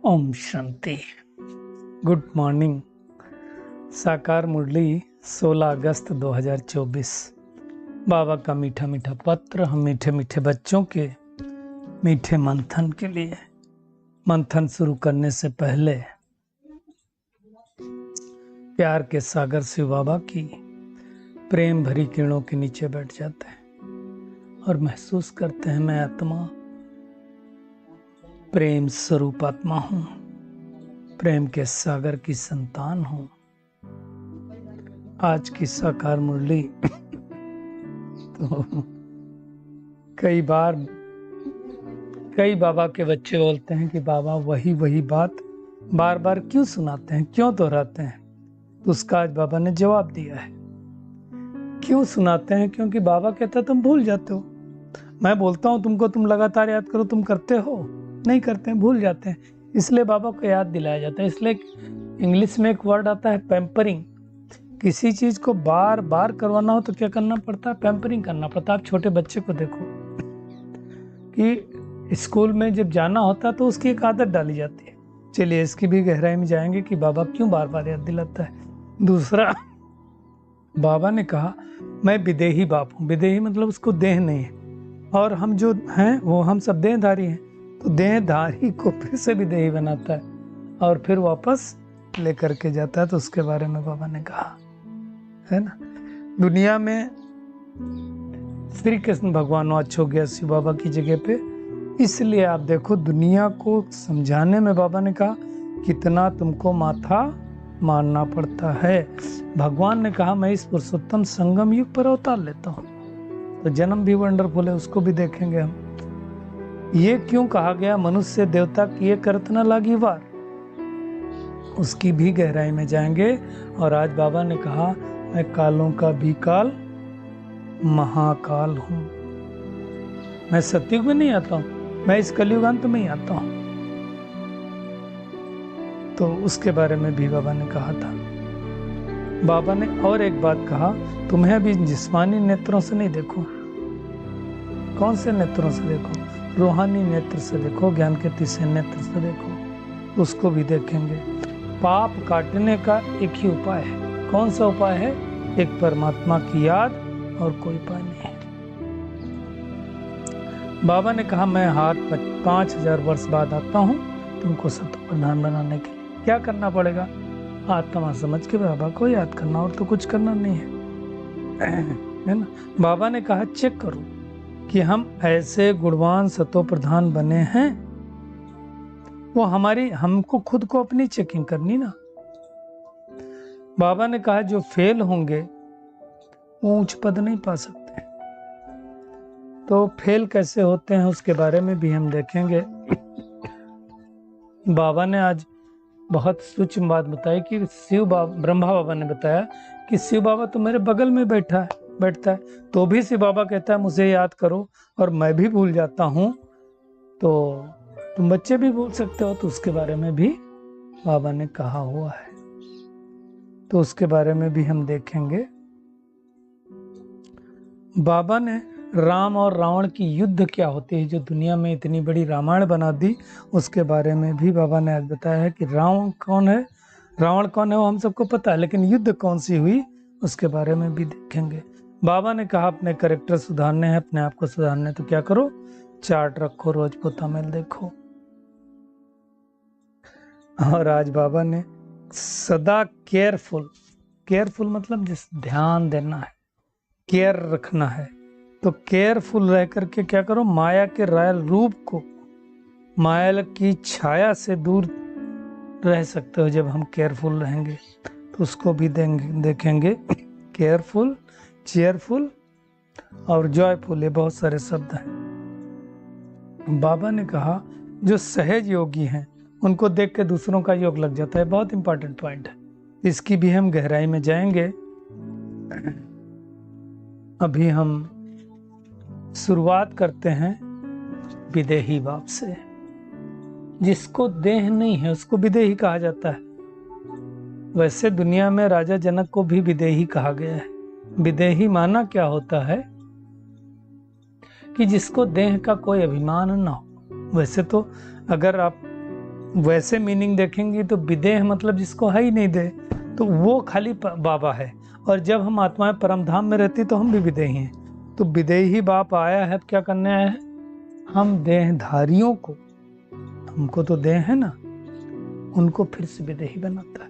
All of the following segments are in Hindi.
ओम शांति। Good morning. साकार मुरली 16 अगस्त 2024। बाबा का मीठा मीठा पत्र हम मीठे मीठे बच्चों के मीठे मंथन के लिए। मंथन शुरू करने से पहले प्यार के सागर शिव बाबा की प्रेम भरी किरणों के नीचे बैठ जाते हैं और महसूस करते हैं मैं आत्मा प्रेम स्वरूप आत्मा हूँ, प्रेम के सागर की संतान हूँ। आज की साकार मुरली तो कई बाबा के बच्चे बोलते हैं कि बाबा वही बात बार बार क्यों सुनाते हैं, क्यों दोहराते हैं। तो उसका आज बाबा ने जवाब दिया है। क्यों सुनाते हैं? क्योंकि बाबा कहता है तुम भूल जाते हो। मैं बोलता हूँ तुमको, तुम लगातार याद करो, तुम करते हो? नहीं करते हैं, भूल जाते हैं। इसलिए बाबा को याद दिलाया जाता है। इसलिए इंग्लिश में एक वर्ड आता है पैम्परिंग। किसी चीज को बार बार करवाना हो तो क्या करना पड़ता है? पैम्परिंग करना पड़ता है। आप छोटे बच्चे को देखो कि स्कूल में जब जाना होता है तो उसकी एक आदत डाली जाती है। चलिए इसकी भी गहराई में जाएंगे कि बाबा क्यों बार बार याद दिलाता है। दूसरा, बाबा ने कहा मैं विदेही बाप हूँ। विदेही मतलब उसको देह नहीं है, और हम जो हैं वो हम सब देहधारी हैं। तो देहधारी को फिर से विदेही बनाता है और फिर वापस लेकर के जाता है। तो उसके बारे में बाबा ने कहा है ना। दुनिया में श्री कृष्ण भगवान आज हो गया शिव बाबा की जगह पे। इसलिए आप देखो दुनिया को समझाने में बाबा ने कहा कितना तुमको माथा मारना पड़ता है। भगवान ने कहा मैं इस पुरुषोत्तम संगम युग पर अवतार लेता हूँ। तो जन्म भी वंडरफुल है, उसको भी देखेंगे हम। ये क्यों कहा गया मनुष्य देवता किए करत न लागी वार, उसकी भी गहराई में जाएंगे। और आज बाबा ने कहा मैं कालों का भी काल महाकाल हूँ। मैं सतयुग में नहीं आता हूँ, मैं इस कलयुग अंत में ही आता हूँ। तो उसके बारे में भी बाबा ने कहा था। बाबा ने और एक बात कहा, तुम्हें अभी जिस्मानी नेत्रों से नहीं देखो। कौन से नेत्रों से देखो? रूहानी नेत्र से देखो, ज्ञान के तीसरे नेत्र से देखो। उसको भी देखेंगे। पाप काटने का एक ही उपाय है। कौन सा उपाय है? एक परमात्मा की याद, और कोई उपाय नहीं है। बाबा ने कहा मैं हाथ 5000 वर्ष बाद आता हूँ तुमको सतो प्रधान बनाने के लिए। क्या करना पड़ेगा? आत्मा समझ के बाबा को याद करना, और तो कुछ करना नहीं है ना। बाबा ने कहा चेक करो कि हम ऐसे गुणवान सतो प्रधान बने हैं। वो हमको खुद को अपनी चेकिंग करनी ना। बाबा ने कहा जो फेल होंगे वो उच्च पद नहीं पा सकते। तो फेल कैसे होते हैं उसके बारे में भी हम देखेंगे। बाबा ने आज बहुत सूक्ष्म बात बताई कि ब्रह्मा बाबा ने बताया कि शिव बाबा तो मेरे बगल में बैठता है, तो भी शिव बाबा कहता है मुझे याद करो, और मैं भी भूल जाता हूँ। तो तुम बच्चे भी भूल सकते हो। तो उसके बारे में भी बाबा ने कहा हुआ है। तो उसके बारे में भी हम देखेंगे। बाबा ने राम और रावण की युद्ध क्या होती है, जो दुनिया में इतनी बड़ी रामायण बना दी, उसके बारे में भी बाबा ने आज बताया है कि रावण कौन है वो हम सबको पता है, लेकिन युद्ध कौन सी हुई उसके बारे में भी देखेंगे। बाबा ने कहा अपने कैरेक्टर सुधारने हैं, अपने आप को सुधारने, तो क्या करो? चार्ट रखो, रोज पोता मेल देखो। और आज बाबा ने सदा केयरफुल मतलब जिस ध्यान देना है, केयर रखना है। तो केयरफुल रह करके क्या करो? माया के रायल रूप को, माया की छाया से दूर रह सकते हो जब हम केयरफुल रहेंगे। तो उसको भी देखेंगे। केयरफुल, चेयरफुल और जॉयफुल, ये बहुत सारे शब्द हैं। बाबा ने कहा जो सहज योगी हैं उनको देख के दूसरों का योग लग जाता है। बहुत इंपॉर्टेंट पॉइंट है, इसकी भी हम गहराई में जाएंगे। अभी हम शुरुआत करते हैं विदेही बाप से। जिसको देह नहीं है उसको विदेही कहा जाता है। वैसे दुनिया में राजा जनक को भी विदेही कहा गया है। विदेही माना क्या होता है? कि जिसको देह का कोई अभिमान ना हो। वैसे तो अगर आप वैसे मीनिंग देखेंगे तो विदेह मतलब जिसको है ही नहीं दे, तो वो खाली बाबा है। और जब हम आत्माएं परम धाम में रहती तो हम भी विदेही हैं। तो विदेही बाप आया है, अब क्या करने आया है? हम देहधारियों को, हमको तो देह है ना, उनको फिर से विदेही बनाता है।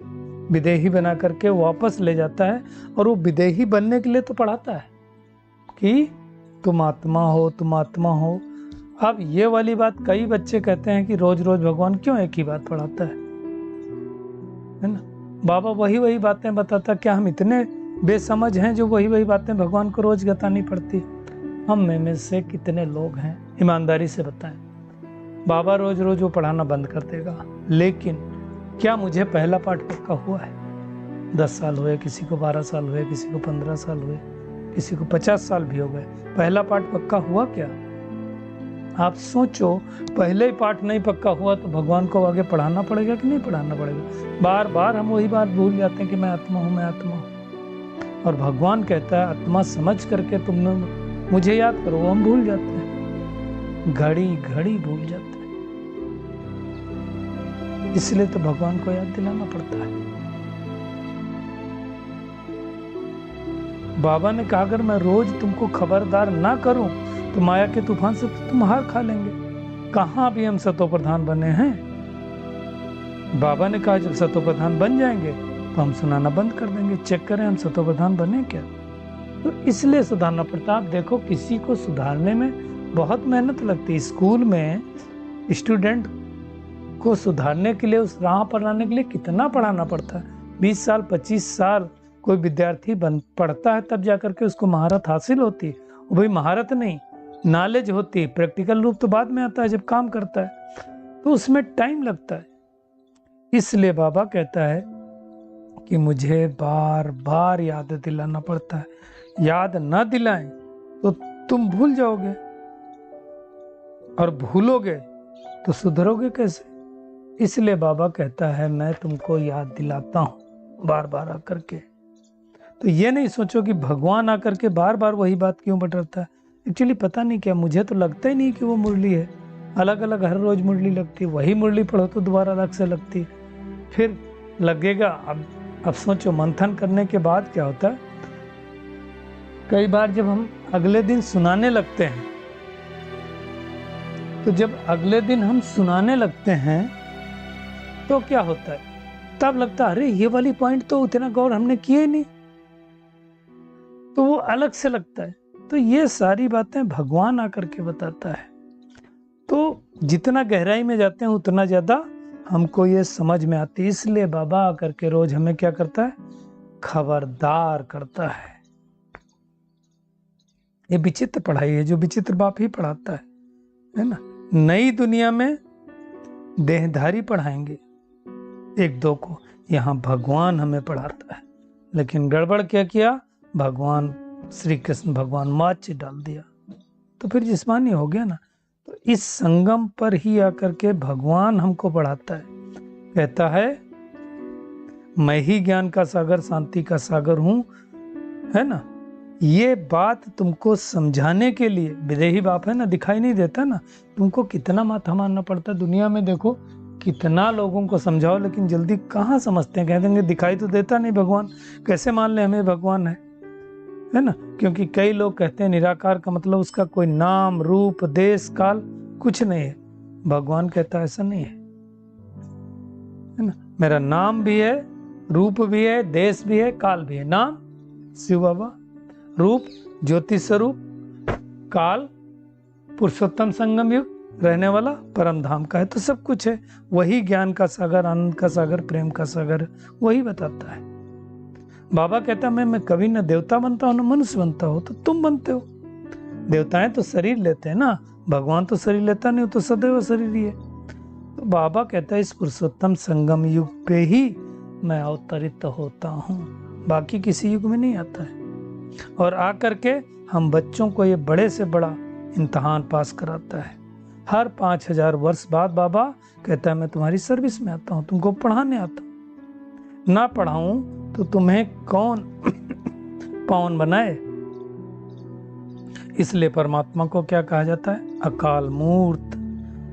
विदेही बना करके वापस ले जाता है। और वो विदेही बनने के लिए तो पढ़ाता है कि तुम आत्मा हो, तुम आत्मा हो। अब ये वाली बात कई बच्चे कहते हैं कि रोज रोज भगवान क्यों एक ही बात पढ़ाता है ना? बाबा वही बातें बताता, क्या हम इतने बेसमझ हैं जो वही बातें भगवान को रोज बतानी पड़ती? हम में से कितने लोग हैं, ईमानदारी से बताएं। बाबा रोज रोज वो पढ़ाना बंद कर देगा, लेकिन क्या मुझे पहला पाठ पक्का हुआ है? 10 साल हुए, किसी को 12 साल हुए, किसी को 15 साल हुए, किसी को 50 साल भी हो गए, पहला पाठ पक्का हुआ क्या? आप सोचो, पहले ही पाठ नहीं पक्का हुआ तो भगवान को आगे पढ़ाना पड़ेगा कि नहीं पढ़ाना पड़ेगा? बार बार हम वही बात भूल जाते हैं कि मैं आत्मा हूँ, मैं आत्मा हूँ। और भगवान कहता है आत्मा समझ करके तुमने मुझे याद करो, हम भूल जाते हैं, घड़ी घड़ी भूल जाते हैं। इसलिए तो भगवान को याद दिलाना पड़ता है। बाबा ने कहा अगर मैं रोज तुमको खबरदार ना करूं तो माया के तूफान से तो तुम हार खा लेंगे। कहां भी हम सतो प्रधान बने हैं? बाबा ने कहा जब सतो प्रधान बन जाएंगे तो हम सुनाना बंद कर देंगे। चेक करें हम सतो प्रधान बने क्या? तो इसलिए सुधारना पड़ता। आप देखो, किसी को सुधारने में बहुत मेहनत लगती है। स्कूल में स्टूडेंट को सुधारने के लिए, उस राह पर लाने के लिए कितना पढ़ाना पड़ता है। 20 साल 25 साल कोई विद्यार्थी पढ़ता है, तब जाकर के उसको महारत हासिल होती है। वही महारत नहीं, नॉलेज होती है। प्रैक्टिकल रूप तो बाद में आता है जब काम करता है, तो उसमें टाइम लगता है। इसलिए बाबा कहता है कि मुझे बार बार याद दिलाना पड़ता है। याद न दिलाएं तो तुम भूल जाओगे, और भूलोगे तो सुधरोगे कैसे? इसलिए बाबा कहता है मैं तुमको याद दिलाता हूं बार बार आकर के। तो ये नहीं सोचो कि भगवान आकर के बार बार वही बात क्यों बटरता है। एक्चुअली पता नहीं क्या, मुझे तो लगता ही नहीं कि वो मुरली है। अलग अलग हर रोज मुरली लगती है, वही मुरली पढ़ो तो दोबारा अलग से लगती है, फिर लगेगा। अब सोचो, मंथन करने के बाद क्या होता है, कई बार जब हम अगले दिन सुनाने लगते हैं, तो जब अगले दिन हम सुनाने लगते हैं तो क्या होता है, तब लगता है अरे ये वाली पॉइंट तो उतना गौर हमने किए ही नहीं, तो वो अलग से लगता है। तो ये सारी बातें भगवान आकर के बताता है। तो जितना गहराई में जाते हैं उतना ज्यादा हमको ये समझ में आती है। इसलिए बाबा आकर के रोज हमें क्या करता है, खबरदार करता है। ये विचित्र पढ़ाई है जो विचित्र बाप ही पढ़ाता है ना। नई दुनिया में देहधारी पढ़ाएंगे एक दो को, यहाँ भगवान हमें पढ़ाता है। लेकिन गड़बड़ क्या किया, भगवान श्री कृष्ण भगवान माच डाल दिया, तो फिर जिस्मानी हो गया ना। तो इस संगम पर ही आकर के भगवान हमको पढ़ाता है। कहता है मैं ही ज्ञान का सागर, शांति का सागर हूं, है ना। ये बात तुमको समझाने के लिए, विदेही बाप है ना, दिखाई नहीं देता ना, तुमको कितना माथा मारना पड़ता है। दुनिया में देखो कितना लोगों को समझाओ, लेकिन जल्दी कहाँ समझते हैं। कह देंगे दिखाई तो देता नहीं भगवान, कैसे मान ले हमें भगवान है ना। क्योंकि कई लोग कहते हैं निराकार का मतलब उसका कोई नाम रूप देश काल कुछ नहीं है। भगवान कहता ऐसा नहीं है ना। मेरा नाम भी है, रूप भी है, देश भी है, काल भी है। नाम शिव बाबा, रूप ज्योति स्वरूप, काल पुरुषोत्तम संगम युग रहने वाला परम धाम का है। तो सब कुछ है। वही ज्ञान का सागर, आनंद का सागर, प्रेम का सागर, वही बताता है। बाबा कहता मैं कभी न देवता बनता हूं न मनुष्य बनता हो, तो तुम बनते हो। देवताएं तो शरीर लेते हैं ना, भगवान तो शरीर लेता नहीं, तो सदैव शरीर ही है। तो बाबा कहता है इस पुरुषोत्तम संगम युग पे ही मैं अवतरित होता हूँ, बाकी किसी युग में नहीं आता है। और आकर के हम बच्चों को ये बड़े से बड़ा इम्तहान पास कराता है। हर 5000 वर्ष बाद बाबा कहता है मैं तुम्हारी सर्विस में आता हूँ, तुमको पढ़ाने आता हूँ। ना पढ़ाऊं तो तुम्हें कौन पावन बनाए। इसलिए परमात्मा को क्या कहा जाता है, अकाल मूर्त,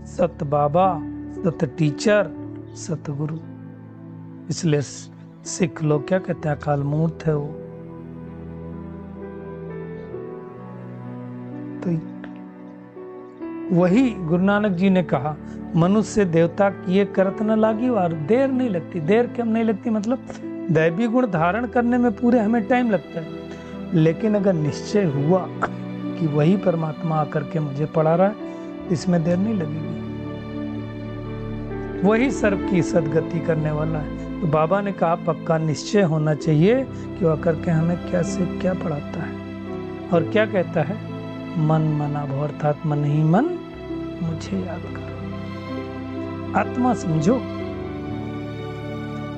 सत बाबा, सत टीचर सतगुरु। इसलिए सिख लोग क्या कहते हैं, अकाल मूर्त है वो। तो वही गुरु नानक जी ने कहा, मनुष्य देवता किए करत न लागी, और देर नहीं लगती। देर क्यों नहीं लगती, मतलब दैवी गुण धारण करने में पूरे हमें टाइम लगता है, लेकिन अगर निश्चय हुआ कि वही परमात्मा आकर के मुझे पढ़ा रहा है, इसमें देर नहीं लगेगी। वही सर्व की सदगति करने वाला है। तो बाबा ने कहा पक्का निश्चय होना चाहिए कि वह करके हमें क्या से क्या पढ़ाता है। और क्या कहता है, मन मना भव, अर्थात मन ही मन मुझे याद करो, आत्मा समझो,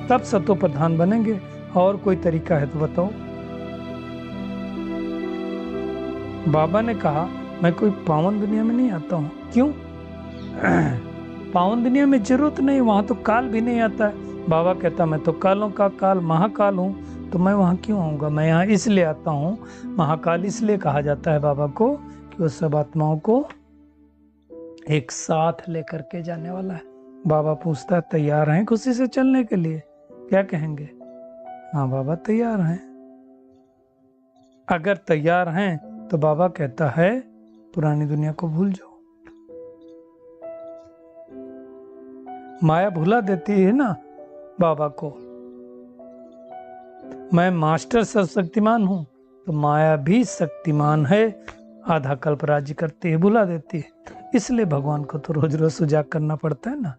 तब सतो प्रधान बनेंगे। और कोई तरीका है तो बताओ। बाबा ने कहा मैं कोई पावन दुनिया में नहीं आता हूँ। क्यों? पावन दुनिया में जरूरत नहीं, वहां तो काल भी नहीं आता है। बाबा कहता मैं तो कालों का काल महाकाल हूँ, तो मैं वहां क्यों आऊंगा। मैं यहाँ इसलिए आता हूँ, महाकाल इसलिए कहा जाता है बाबा को कि वो सब आत्माओं को एक साथ लेकर के जाने वाला है। बाबा पूछता है तैयार हैं खुशी से चलने के लिए? क्या कहेंगे? हाँ बाबा तैयार हैं। अगर तैयार हैं तो बाबा कहता है पुरानी दुनिया को भूल जाओ। माया भुला देती है ना बाबा को। मैं मास्टर सर्वशक्तिमान हूं, तो माया भी शक्तिमान है, आधा कल्प राज्य करती है, भुला देती है। इसलिए भगवान को तो रोज रोज सुजाग करना पड़ता है ना।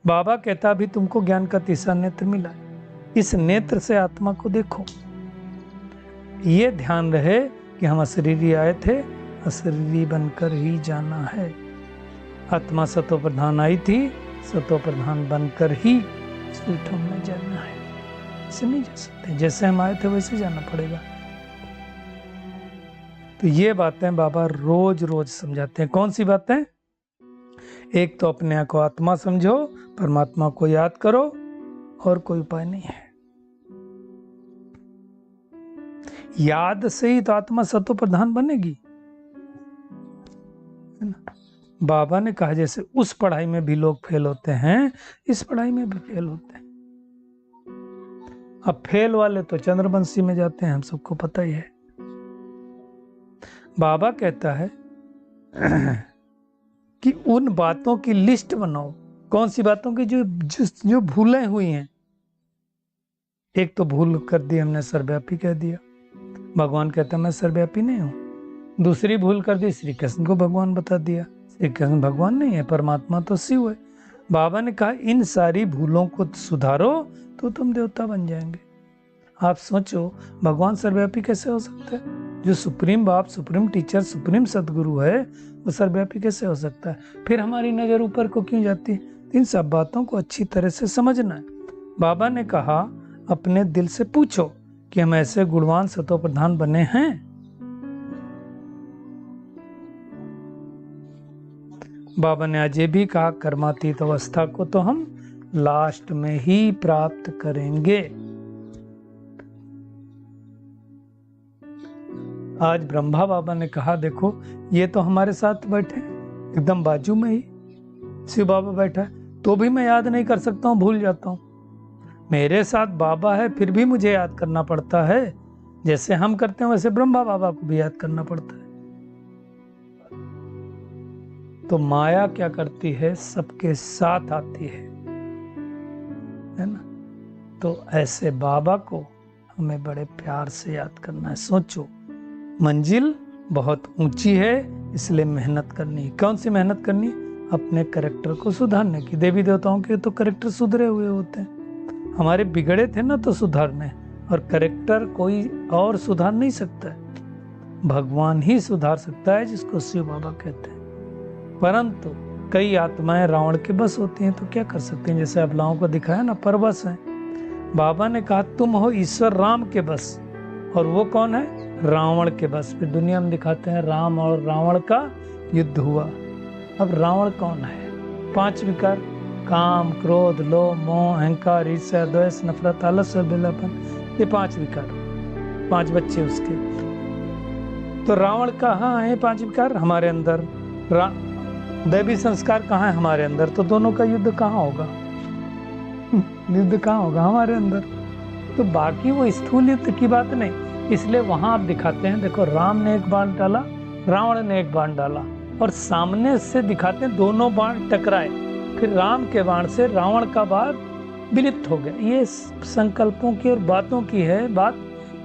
बाबा कहता भी तुमको ज्ञान का तीसरा नेत्र मिला, इस नेत्र से आत्मा को देखो। ये ध्यान रहे कि हम अशरीरी आए थे, अशरीरी बनकर ही जाना है। आत्मा सतो प्रधान आई थी, सतो प्रधान बनकर ही स्वीट होम में जाना है। ऐसे नहीं जा सकते, जैसे हम आए थे वैसे जाना पड़ेगा। तो ये बातें बाबा रोज रोज समझाते हैं। कौन सी बातें? एक तो अपने को आत्मा समझो, परमात्मा को याद करो, और कोई उपाय नहीं है। याद से ही तो आत्मा सतो प्रधान बनेगी, है ना। बाबा ने कहा जैसे उस पढ़ाई में भी लोग फेल होते हैं, इस पढ़ाई में भी फेल होते हैं। अब फेल वाले तो चंद्रवंशी में जाते हैं, हम सबको पता ही है। बाबा कहता है कि उन बातों की लिस्ट बनाओ। कौन सी बातों की? जो भूलें हुई हैं। एक तो भूल कर दी हमने, सर्वव्यापी कह दिया। भगवान कहता मैं सर्वव्यापी नहीं हूं। दूसरी भूल कर दी, श्री कृष्ण को भगवान बता दिया। श्री कृष्ण भगवान नहीं है, परमात्मा तो शिव है। बाबा ने कहा इन सारी भूलों को सुधारो तो तुम देवता बन जाएंगे। आप सोचो भगवान सर्वव्यापी कैसे हो सकता है? जो सुप्रीम बाप, सुप्रीम टीचर, सुप्रीम सदगुरु है, वो सर्वव्यापी कैसे हो सकता है? फिर हमारी नजर ऊपर को क्यों जाती है? इन सब बातों को अच्छी तरह से समझना है। बाबा ने कहा अपने दिल से पूछो कि हम ऐसे गुणवान सतो प्रधान बने हैं। बाबा ने आज ये भी कहा कर्मातीत अवस्था को तो हम लास्ट में ही प्राप्त करेंगे। आज ब्रह्मा बाबा ने कहा देखो ये तो हमारे साथ बैठे, एकदम बाजू में ही शिव बाबा बैठा है, तो भी मैं याद नहीं कर सकता हूँ, भूल जाता हूँ। मेरे साथ बाबा है फिर भी मुझे याद करना पड़ता है। जैसे हम करते हैं वैसे ब्रह्मा बाबा को भी याद करना पड़ता है। तो माया क्या करती है? सबके साथ आती है ना। तो ऐसे बाबा को हमें बड़े प्यार से याद करना है। सोचो मंजिल बहुत ऊंची है, इसलिए मेहनत करनी है। कौन सी मेहनत करनी? अपने कैरेक्टर को सुधारने की। देवी देवताओं के तो कैरेक्टर सुधरे हुए होते हैं, हमारे बिगड़े थे ना तो सुधारने। और कैरेक्टर कोई और सुधार नहीं सकता है, भगवान ही सुधार सकता है, जिसको शिव बाबा कहते हैं। परंतु कई आत्माएं रावण के बस होती हैं, तो क्या कर सकते हैं? जैसे अबलाओं को दिखाया ना, परवश हैं। बाबा ने कहा तुम हो ईश्वर राम के बस, और वो कौन है? रावण के बस। फिर दुनिया में दिखाते हैं राम और रावण का युद्ध हुआ। अब रावण कौन है? 5 विकार, काम, क्रोध, लोभ, मोह, अहंकार, ईर्ष्या, द्वेष, नफरत, आलस और बेलापन, ये 5 विकार, 5 बच्चे उसके। तो रावण कहाँ है? 5 विकार हमारे अंदर। दैवी संस्कार कहाँ है? हमारे अंदर। तो दोनों का युद्ध कहाँ होगा? युद्ध कहाँ होगा? हमारे अंदर। तो बाकी वो स्थूल युद्ध की बात नहीं। इसलिए वहां आप दिखाते हैं, देखो राम ने एक बाण डाला, रावण ने एक बाण डाला, और सामने से दिखाते हैं दोनों बाण टकराए, फिर राम के बाण से रावण का बाण विलिप्त हो गया। ये संकल्पों की और बातों की है बात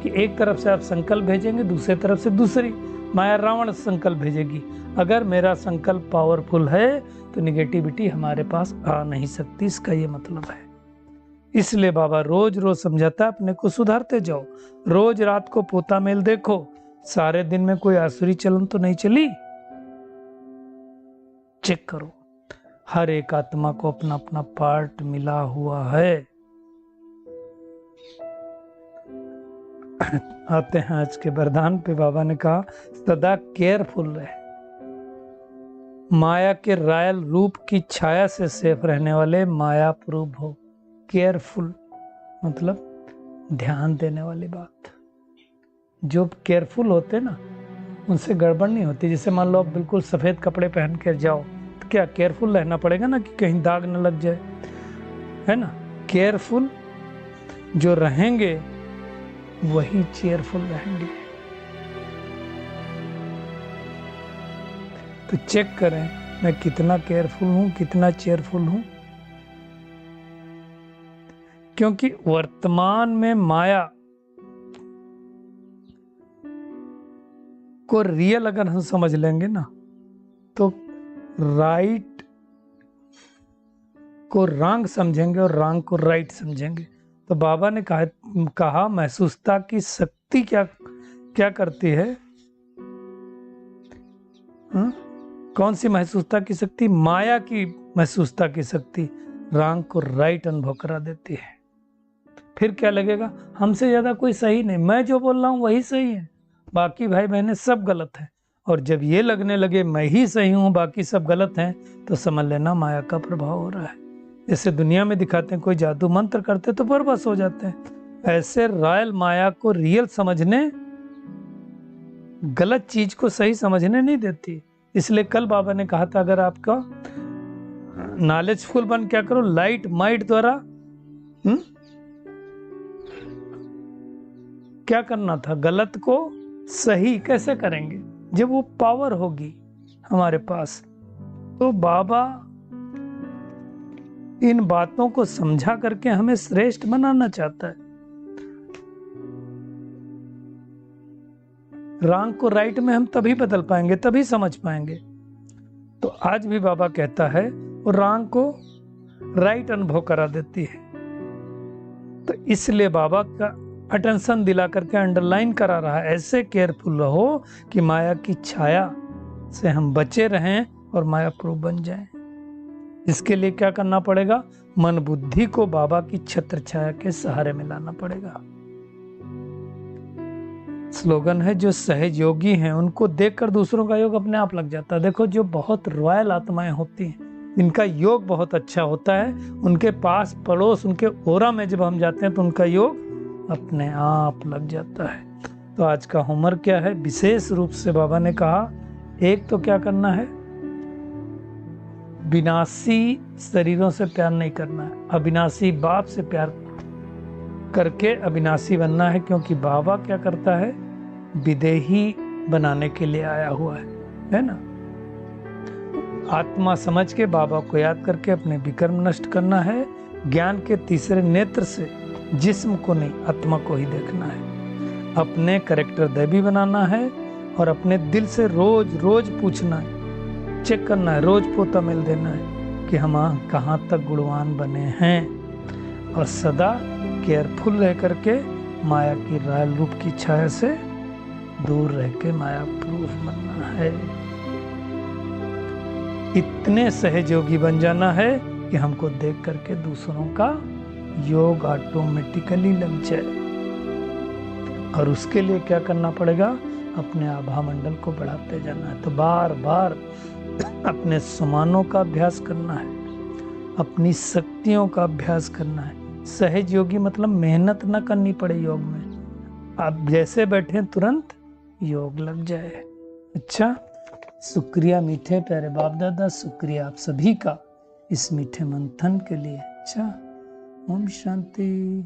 कि एक तरफ से आप संकल्प भेजेंगे, दूसरी तरफ से दूसरी माया रावण संकल्प भेजेगी। अगर मेरा संकल्प पावरफुल है तो निगेटिविटी हमारे पास आ नहीं सकती, इसका ये मतलब है। इसलिए बाबा रोज रोज समझाता है, अपने को सुधारते जाओ। रोज रात को पोता मेल देखो, सारे दिन में कोई आसुरी चलन तो नहीं चली, चेक करो। हर एक आत्मा को अपना अपना पार्ट मिला हुआ है। आते हैं आज के वरदान पे। बाबा ने कहा सदा केयरफुल रहे, माया के रायल रूप की छाया से सेफ रहने वाले माया प्रूव हो। केयरफुल मतलब ध्यान देने वाली बात। जो केयरफुल होते ना उनसे गड़बड़ नहीं होती। जैसे मान लो आप बिल्कुल सफेद कपड़े पहन कर जाओ तो क्या केयरफुल रहना पड़ेगा ना कि कहीं दाग न लग जाए, है ना। केयरफुल जो रहेंगे वही चेयरफुल रहेंगे। तो चेक करें मैं कितना केयरफुल हूं, कितना चेयरफुल हूं। क्योंकि वर्तमान में माया को रियल अगर हम समझ लेंगे ना तो राइट को रॉन्ग समझेंगे और रॉन्ग को राइट समझेंगे। तो बाबा ने कहा महसूसता की शक्ति क्या करती है? कौन सी महसूसता की शक्ति? माया की महसूसता की शक्ति रॉन्ग को राइट अनुभव करा देती है। फिर क्या लगेगा? हमसे ज्यादा कोई सही नहीं, मैं जो बोल रहा हूं वही सही है, बाकी भाई बहनें सब गलत है। और जब ये लगने लगे मैं ही सही हूं बाकी सब गलत हैं, तो समझ लेना माया का प्रभाव हो रहा है। जैसे दुनिया में दिखाते हैं कोई जादू मंत्र करते तो बर्बस हो जाते हैं, ऐसे रॉयल माया को रियल समझने, गलत चीज को सही समझने नहीं देती। इसलिए कल बाबा ने कहा था अगर आपका नॉलेजफुल बन क्या करो, लाइट माइट द्वारा क्या करना था? गलत को सही कैसे करेंगे? जब वो पावर होगी हमारे पास। तो बाबा इन बातों को समझा करके हमें श्रेष्ठ बनाना चाहता है। रॉन्ग को राइट में हम तभी बदल पाएंगे, तभी समझ पाएंगे। तो आज भी बाबा कहता है वो रॉन्ग को राइट अनुभव करा देती है। तो इसलिए बाबा का अटेंशन दिला करके अंडरलाइन करा रहा है, ऐसे केयरफुल रहो कि माया की छाया से हम बचे रहें और माया प्रूफ बन जाएं। इसके लिए क्या करना पड़ेगा? मन बुद्धि को बाबा की छत्र छाया के सहारे में लाना पड़ेगा। स्लोगन है जो सहज योगी हैं उनको देखकर दूसरों का योग अपने आप लग जाता है। देखो जो बहुत रॉयल आत्माएं होती हैं, जिनका योग बहुत अच्छा होता है, उनके पास पड़ोस, उनके ओरा में जब हम जाते हैं तो उनका योग अपने आप लग जाता है। तो आज का होमवर्क क्या है? विशेष रूप से बाबा ने कहा एक तो क्या करना है? विनाशी शरीरों से प्यार नहीं करना है, अविनाशी बाप से प्यार करके अविनाशी बनना है। क्योंकि बाबा क्या करता है? विदेही बनाने के लिए आया हुआ है ना। आत्मा समझ के बाबा को याद करके अपने विकर्म नष्ट करना है। ज्ञान के तीसरे नेत्र से जिस्म को नहीं आत्मा को ही देखना है। अपने कैरेक्टर दैवी बनाना है और अपने दिल से रोज रोज पूछना है, चेक करना है, रोज पोता मेल देना है कि हम कहाँ तक गुणवान बने हैं। और सदा केयरफुल रह करके माया की रायल रूप की छाया से दूर रह के माया प्रूफ बनना है। इतने सहयोगी बन जाना है कि हमको देख करके दूसरों का योग ऑटोमेटिकली लग जाए। और उसके लिए क्या करना पड़ेगा? अपने आभा मंडल को बढ़ाते जाना है। तो बार बार अपने समानों का अभ्यास करना है, अपनी शक्तियों का अभ्यास करना है। सहज योगी मतलब मेहनत ना करनी पड़े योग में, आप जैसे बैठे तुरंत योग लग जाए। अच्छा, शुक्रिया मीठे प्यारे बाप दादा, शुक्रिया आप सभी का इस मीठे मंथन के लिए। अच्छा, ओम शांति।